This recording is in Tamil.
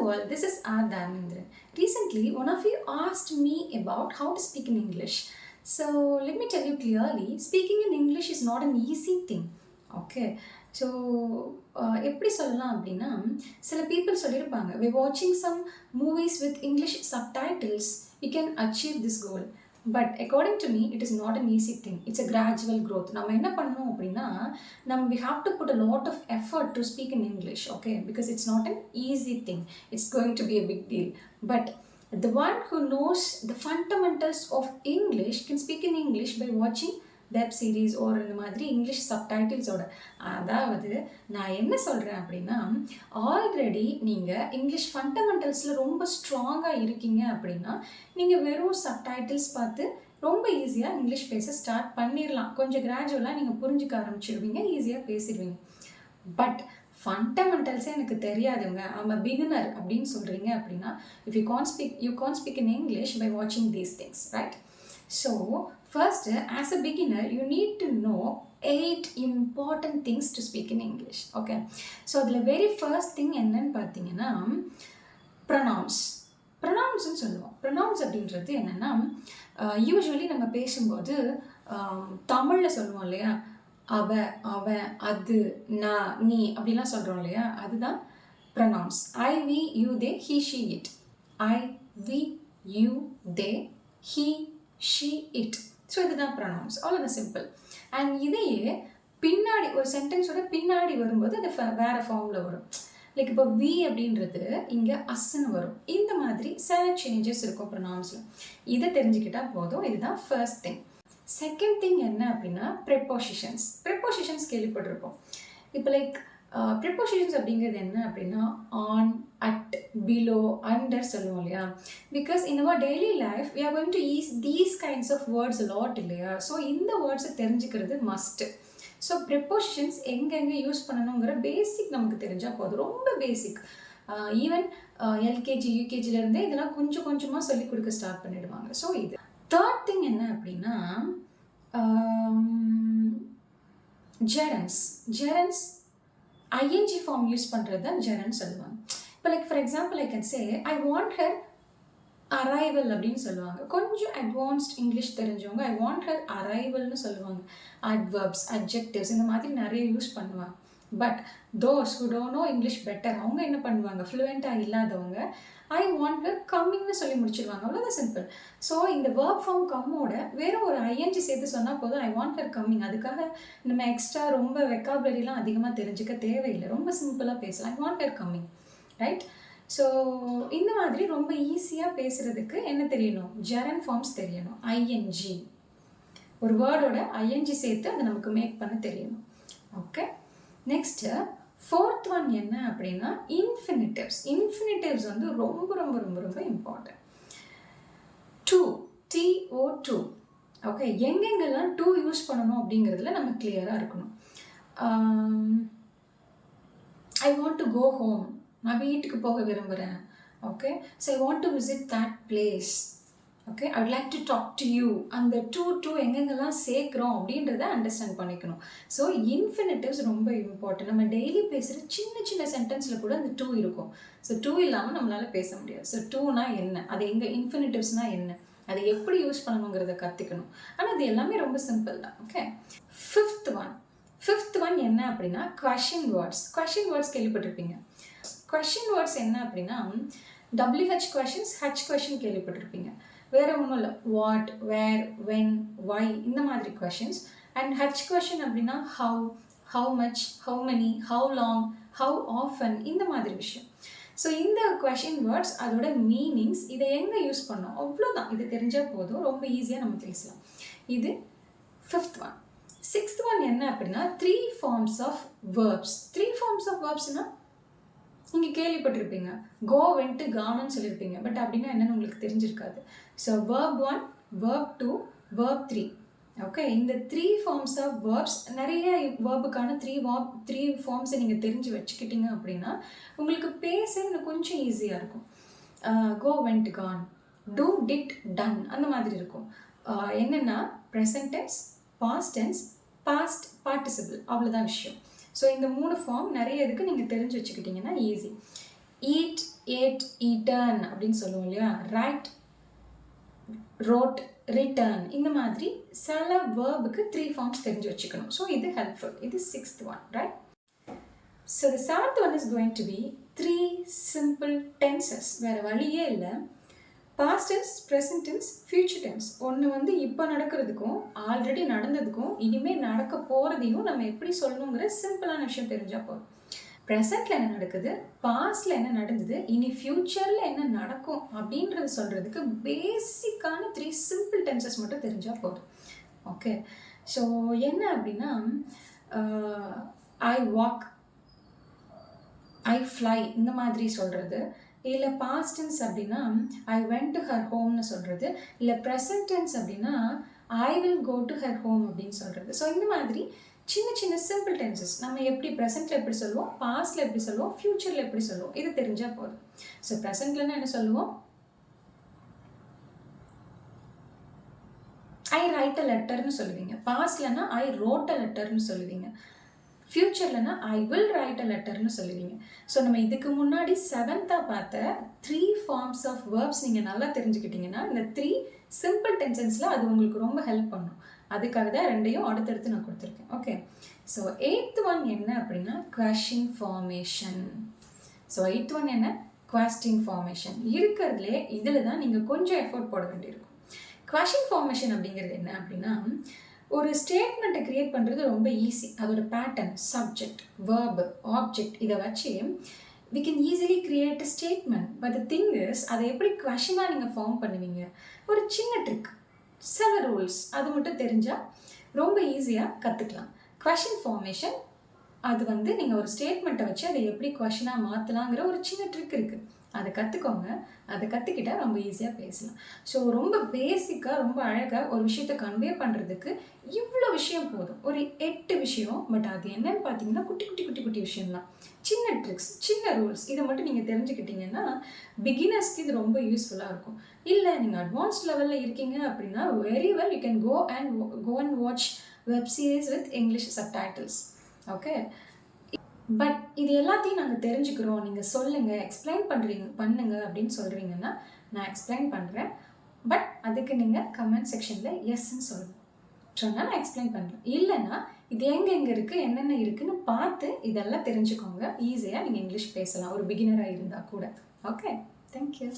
all, this is R. Dharmendran. Recently, one of you asked me about how to speak in English. So, let me tell you clearly, speaking in English is not an easy thing. Okay. So எப்படி சொல்லலாம் அப்படின்னா, சில பீப்புள் சொல்லியிருப்பாங்க, வி வாட்சிங் some movies with English subtitles you can achieve this goal. But according to me it is not an easy thing. It's a gradual growth. நம்ம என்ன பண்ணணும் அப்படின்னா, we have to put a lot of effort to speak in English. Okay, because it's not an easy thing. It's going to be a big deal. But the one who knows the fundamentals of English can speak in English by watching web series ஒரு இந்த மாதிரி இங்கிலீஷ் சப்டைட்டில்ஸோட. அதாவது நான் என்ன சொல்கிறேன் அப்படின்னா, ஆல்ரெடி நீங்கள் இங்கிலீஷ் ஃபண்டமெண்டல்ஸில் ரொம்ப ஸ்ட்ராங்காக இருக்கீங்க அப்படின்னா நீங்கள் வெறும் சப்டைட்டில்ஸ் பார்த்து ரொம்ப ஈஸியாக இங்கிலீஷ் பேச ஸ்டார்ட் பண்ணிடலாம். கொஞ்சம் கிராஜுவலாக நீங்கள் புரிஞ்சுக்க ஆரம்பிச்சிடுவீங்க, ஈஸியாக பேசிடுவீங்க. பட் ஃபண்டமெண்டல்ஸே எனக்கு தெரியாதுங்க, ஐம் அ பிகினர் அப்படின்னு சொல்கிறீங்க அப்படின்னா, if you can't speak in English by வாட்சிங் these things, right? So, first, as a beginner, you need to know 8 important things to speak in English. Okay. So, the very first thing என்னன்னு பார்த்தீங்கன்னா, pronouns. Pronounsன்னு சொல்லுவோம். Pronouns அப்படின்றது என்னென்னா, யூஸ்வலி நம்ம பேசும்போது தமிழில் சொல்லுவோம் இல்லையா, அவ, அவன், அது, நான், நீ அப்படிலாம் சொல்கிறோம் இல்லையா, அதுதான் pronouns. I, we, you, they, he, she, it. I, we, you, they, he, she, it. So இதுதான் ப்ரொனவுன்ஸ். அவ்வளோதான் சிம்பிள். அண்ட் இதையே பின்னாடி ஒரு சென்டென்ஸோட பின்னாடி வரும்போது அது வேறு ஃபார்மில் வரும். லைக் இப்போ வி அப்படின்றது இங்கே அஸ்ன்னு வரும். இந்த மாதிரி சில சேஞ்சஸ் இருக்கும் ப்ரொனவுன்ஸில். இதை தெரிஞ்சுக்கிட்டால் போதும். இதுதான் ஃபர்ஸ்ட் திங். செகண்ட் திங் என்ன அப்படின்னா, ப்ரெப்போசிஷன்ஸ். ப்ரெப்போசிஷன்ஸ் கேள்விப்பட்டிருப்போம். இப்போ லைக் ப்ரிப்போசிஷன்ஸ் அப்படிங்கிறது என்ன அப்படின்னா, ஆன், அட், பிலோ, அண்டர் சொல்லுவோம் இல்லையா. Because in our daily life we are going to use these kinds of words lot இல்லையா. ஸோ இந்த வேர்ட்ஸை தெரிஞ்சுக்கிறது மஸ்ட்டு. ஸோ ப்ரிப்போசிஷன்ஸ் எங்கெங்கே யூஸ் பண்ணணுங்கிற பேசிக் நமக்கு தெரிஞ்சால் போதும். ரொம்ப பேசிக். ஈவன் எல்கேஜி யூகேஜிலேருந்தே இதெல்லாம் கொஞ்சம் கொஞ்சமாக சொல்லிக் கொடுக்க ஸ்டார்ட் பண்ணிடுவாங்க. ஸோ இது தேர்ட் திங் என்ன அப்படின்னா, ஜெரன்ஸ் ஐஎன்ஜி ஃபார்ம் யூஸ் பண்ணுறது தான் ஜெரன் சொல்லுவாங்க. இப்போ like for example I can say I want her arrival அப்படின்னு சொல்லுவாங்க. கொஞ்சம் அட்வான்ஸ்ட் இங்கிலீஷ் தெரிஞ்சவங்க ஐ வாண்ட் ஹர் அரைவல்னு சொல்லுவாங்க. அட்வர்ப்ஸ், அட்ஜெக்டிவ்ஸ் இந்த மாதிரி நிறைய யூஸ் பண்ணுவாங்க. But those who don't know English better அவங்க என்ன பண்ணுவாங்க, ஃப்ளூயண்ட்டாக இல்லாதவங்க ஐ வாண்ட் ஹர் கம்மிங்னு சொல்லி முடிச்சிருவாங்க. அவ்வளோதான் சிம்பிள். ஸோ இந்த வேர்ப் ஃபார்ம் கம்மோட வேறு ஒரு ஐஎன்ஜி சேர்த்து சொன்னால் போதும், ஐ வாண்ட் ஹர் கம்மிங். அதுக்காக நம்ம எக்ஸ்ட்ரா ரொம்ப வெக்காபுலரிலாம் அதிகமாக தெரிஞ்சுக்க தேவையில்லை. ரொம்ப சிம்பிளாக பேசலாம். I want her coming, right? So இந்த மாதிரி ரொம்ப ஈஸியாக பேசுகிறதுக்கு என்ன தெரியணும், ஜெரன் ஃபார்ம்ஸ் தெரியணும். ஐஎன்ஜி ஒரு வேர்டோட ஐஎன்ஜி சேர்த்து அதை நமக்கு மேக் பண்ண தெரியணும். ஓகே. நெக்ஸ்ட்டு ஃபோர்த் ஒன் என்ன அப்படின்னா, இன்ஃபினிட்டிவ்ஸ். இன்ஃபினிட்டிவ்ஸ் வந்து ரொம்ப ரொம்ப ரொம்ப ரொம்ப இம்பார்ட்டன்ட். To, TO2. ஓகே, எங்கெங்கெல்லாம் டூ யூஸ் பண்ணணும் அப்படிங்கிறதுல நம்ம கிளியராக இருக்கணும். I want to go home, நான் வீட்டுக்கு போக விரும்புகிறேன். Okay, so I want to visit that place. Okay, I would like to talk to you. அந்த டூ எங்கெங்கெல்லாம் சேர்க்குறோம் அப்படின்றத அண்டர்ஸ்டாண்ட் பண்ணிக்கணும். ஸோ இன்ஃபினிட்டிவ்ஸ் ரொம்ப இம்பார்ட்டன்ட். நம்ம டெய்லி பேசுகிற சின்ன சின்ன சென்டென்ஸில் கூட அந்த டூ இருக்கும். ஸோ டூ இல்லாமல் நம்மளால் பேச முடியாது. ஸோ டூனா என்ன, அது எங்கே, இன்ஃபினிட்டிவ்ஸ்னால் என்ன, அதை எப்படி யூஸ் பண்ணணுங்கிறத கற்றுக்கணும். ஆனால் அது எல்லாமே ரொம்ப சிம்பிள் தான். ஓகே. ஃபிஃப்த் ஒன் என்ன அப்படின்னா, கொஷின் வேர்ட்ஸ். கொஷின் வேர்ட்ஸ் கேள்விப்பட்டிருப்பீங்க. கொஷின் வேர்ட்ஸ் என்ன அப்படின்னா, WH கொஷின்ஸ், H கொஷின் கேள்விப்பட்டிருப்பீங்க. வேறு ஒன்றும் இல்லை, வாட், வேர், வென், வை இந்த மாதிரி கொஷின்ஸ். அண்ட் H கொஷின் அப்படின்னா how much, how many, how long, how often இந்த மாதிரி விஷயம். ஸோ இந்த கொஷின் வேர்ட்ஸ் அதோட மீனிங்ஸ் இதை எங்கே யூஸ் பண்ணோம் அவ்வளோதான். இது தெரிஞ்சால் போதும், ரொம்ப ஈஸியாக நம்ம பேசலாம். இது ஃபிஃப்த் ஒன். சிக்ஸ்த் ஒன் என்ன அப்படின்னா, 3 forms of verbs. 3 forms of verbsனால் நீங்கள் கேள்விப்பட்டிருப்பீங்க, கோ, வென்ட்டு, கானுன்னு சொல்லியிருப்பீங்க. பட் அப்படின்னா என்னென்னு உங்களுக்கு தெரிஞ்சிருக்காது. So verb 1, verb 2, verb 3. Okay, இந்த 3 forms of verbs, நிறைய வேர்புக்கான 3 ஃபார்ம்ஸை நீங்கள் தெரிஞ்சு வச்சுக்கிட்டீங்க அப்படின்னா உங்களுக்கு பேச இன்னும் கொஞ்சம் ஈஸியாக இருக்கும். Go, went, gone, do, did, done அந்த மாதிரி இருக்கும். என்னென்னா present tense, past tense, past participle, அவ்வளோதான் விஷயம். ஸோ இந்த 3 ஃபார்ம் நிறைய இதுக்கு நீங்கள் தெரிஞ்சு வச்சுக்கிட்டிங்கன்னா ஈஸி. ஈட், ate, eaten அப்படின்னு சொல்லுவோம் இல்லையா? write, wrote, return இந்த மாதிரி சில வேர்புக்கு 3 ஃபார்ம்ஸ் தெரிஞ்சு வச்சுக்கணும். ஸோ இது ஹெல்ப்ஃபுல். இது 6th one, right? So the 7th one is going to be 3 simple tenses. வேற வழியே இல்லை. Past tense, present tense, future tense. ஒன்று வந்து இப்போ நடக்கிறதுக்கும் ஆல்ரெடி நடந்ததுக்கும் இனிமேல் நடக்க போகிறதையும் நம்ம எப்படி சொல்லணுங்கிற சிம்பிளான விஷயம் தெரிஞ்சால் போதும். ப்ரெசண்ட்டில் என்ன நடக்குது, பாஸ்டில் என்ன நடந்தது, இனி ஃப்யூச்சரில் என்ன நடக்கும் அப்படின்றத சொல்கிறதுக்கு பேசிக்கான 3 சிம்பிள் டென்சஸ் மட்டும் தெரிஞ்சால் போதும். ஓகே, ஸோ என்ன அப்படின்னா ஐ வாக், ஐ ஃப்ளை இந்த மாதிரி சொல்கிறது. இல்லை பாஸ்ட் டென்ஸ் அப்படின்னா ஐ வென்ட் டு ஹர் ஹோம்னு சொல்கிறது. இல்லை ப்ரெசன்ட் டென்ஸ் அப்படின்னா I will go to her home அப்படின்னு சொல்கிறது. ஸோ இந்த மாதிரி சின்ன சின்ன சிம்பிள் டென்சஸ் நம்ம எப்படி ப்ரெசென்ட்டில் எப்படி சொல்லுவோம், பாஸ்ட்டில் எப்படி சொல்லுவோம், ஃப்யூச்சரில் எப்படி சொல்லுவோம், இது தெரிஞ்சால் போதும். ஸோ ப்ரெசென்ட்லன்னா என்ன சொல்லுவோம், ஐ ரைட் அ லெட்டர்னு சொல்லுவீங்க. பாஸ்ட்லன்னா ஐ ரோட் அ லெட்டர்னு சொல்லுவீங்க. ஃப்யூச்சர்லனா ஐ வில் ரைட் அ லெட்டர்னு சொல்லுவீங்க. ஸோ நம்ம இதுக்கு முன்னாடி 7th பார்த்த 3 ஃபார்ம்ஸ் ஆஃப் வேர்ப்ஸ் நீங்கள் நல்லா தெரிஞ்சுக்கிட்டீங்கன்னா இந்த 3 சிம்பிள் டென்சன்ஸில் அது உங்களுக்கு ரொம்ப ஹெல்ப் பண்ணும். அதுக்காக தான் ரெண்டையும் அடுத்தடுத்து நான் கொடுத்துருக்கேன். ஓகே, ஸோ 8th one என்ன அப்படின்னா question formation. So 8th one என்ன, கொஸ்டின் ஃபார்மேஷன். இருக்கிறதுலே இதில் தான் நீங்கள் கொஞ்சம் எஃபோர்ட் போட வேண்டியிருக்கும். கொஸ்டின் ஃபார்மேஷன் அப்படிங்கிறது என்ன அப்படின்னா, ஒரு ஸ்டேட்மெண்ட்டை க்ரியேட் பண்ணுறது ரொம்ப ஈஸி. அதோட பேட்டர்ன், சப்ஜெக்ட், வேர்பு, ஆப்ஜெக்ட் இதை வச்சு we can easily create a statement. But the thing is, அதை எப்படி கொஷனாக நீங்கள் ஃபார்ம் பண்ணுவீங்க, ஒரு சின்ன ட்ரிக், சில ரூல்ஸ் அது மட்டும் தெரிஞ்சால் ரொம்ப ஈஸியாக கற்றுக்கலாம். கொஷின் ஃபார்மேஷன் அது வந்து நீங்கள் ஒரு ஸ்டேட்மெண்ட்டை வச்சு அதை எப்படி கொஷனாக மாற்றலாங்கிற ஒரு சின்ன ட்ரிக் இருக்குது. அதை கற்றுக்கோங்க. அதை கற்றுக்கிட்டால் ரொம்ப ஈஸியாக பேசலாம். ஸோ ரொம்ப பேசிக்காக ரொம்ப அழகாக ஒரு விஷயத்தை கன்வே பண்ணுறதுக்கு இவ்வளோ விஷயம் போதும். ஒரு 8 விஷயம். பட் அது என்னன்னு பார்த்தீங்கன்னா குட்டி குட்டி குட்டி குட்டி விஷயம்தான். சின்ன ட்ரிக்ஸ், சின்ன ரூல்ஸ், இதை மட்டும் நீங்கள் தெரிஞ்சுக்கிட்டீங்கன்னா பிகினர்ஸ்க்கு இது ரொம்ப யூஸ்ஃபுல்லாக இருக்கும். இல்லை நீங்கள் அட்வான்ஸ்ட் லெவலில் இருக்கீங்க அப்படின்னா very well you can go and watch web series with English subtitles. Okay, but இது எல்லாத்தையும் நாங்கள் தெரிஞ்சுக்கிறோம், நீங்கள் சொல்லுங்கள், எக்ஸ்பிளைன் பண்ணுங்க அப்படின்னு சொல்கிறீங்கன்னா நான் எக்ஸ்பிளைன் பண்ணுறேன். பட் அதுக்கு நீங்கள் கமெண்ட் செக்ஷனில் எஸ்ன்னு சொல்லணும். சொன்னால் நான் எக்ஸ்பிளைன் பண்ணுறேன். இல்லைன்னா இது எங்கே இருக்குது, என்னென்ன இருக்குதுன்னு பார்த்து இதெல்லாம் தெரிஞ்சுக்கோங்க. ஈஸியாக நீங்கள் இங்கிலீஷ் பேசலாம் ஒரு பிகினராக இருந்தால் கூட. Okay, thank you.